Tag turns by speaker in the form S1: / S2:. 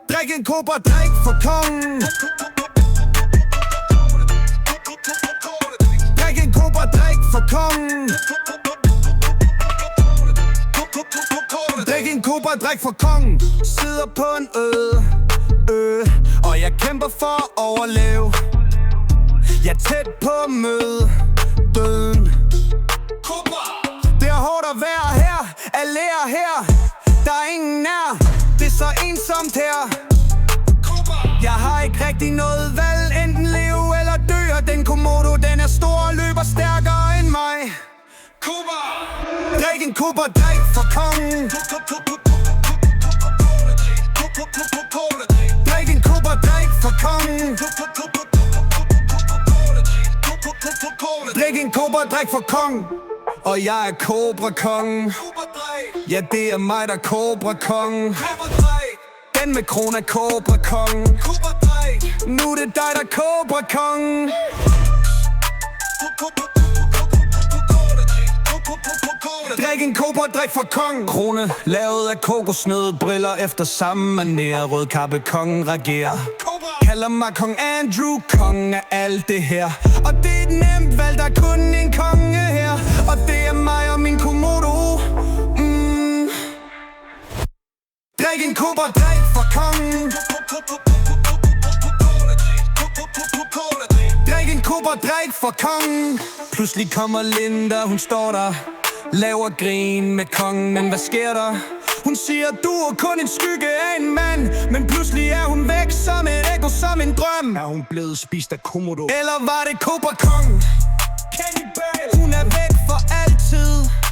S1: Drik en Cobra, drik for kongen. Drik en Cobra, drik for kongen. Drik en Cobra, drik for kongen. Sidder på en og jeg kæmper for at overleve. Jeg er tæt på at møde døden. Det er hårdt at være her, at lære her. Der er ingen nær, det er så ensomt her. Jeg har ikke rigtig noget valg, enten leve eller dø. Og den Komodo, den er stor og løber stærkere end mig. Drik en Cobra, drik for kongen. Drik en Cobra, drik for kongen. Drik en Cobra, drik for kongen. Og jeg er Cobra-kongen. Ja, det er mig, der er Cobra-kongen. Den med krone er Cobra-kongen. Nu er det dig, der er Cobra-kongen. Drik en Cobra, drik for kongen. Krone lavet af kokosnød, briller efter samme manér. Rød kappe, kongen regerer. Kalder mig kong Andrew, kongen af alt det her. Og det er et nemt valg, der er kun en konge her. Og det er mig og min Komodo. Drik en Cobra, drik for kongen. Drik en Cobra, drik for kongen. Pludselig kommer Linda, hun står der, laver grin med kongen, men hvad sker der? Hun siger, du er kun en skygge af en mand. Men pludselig er hun væk som et ekko, som en drøm. Er hun blevet spist af Komodo? Eller var det Cobra-kongen? Hun er væk for altid.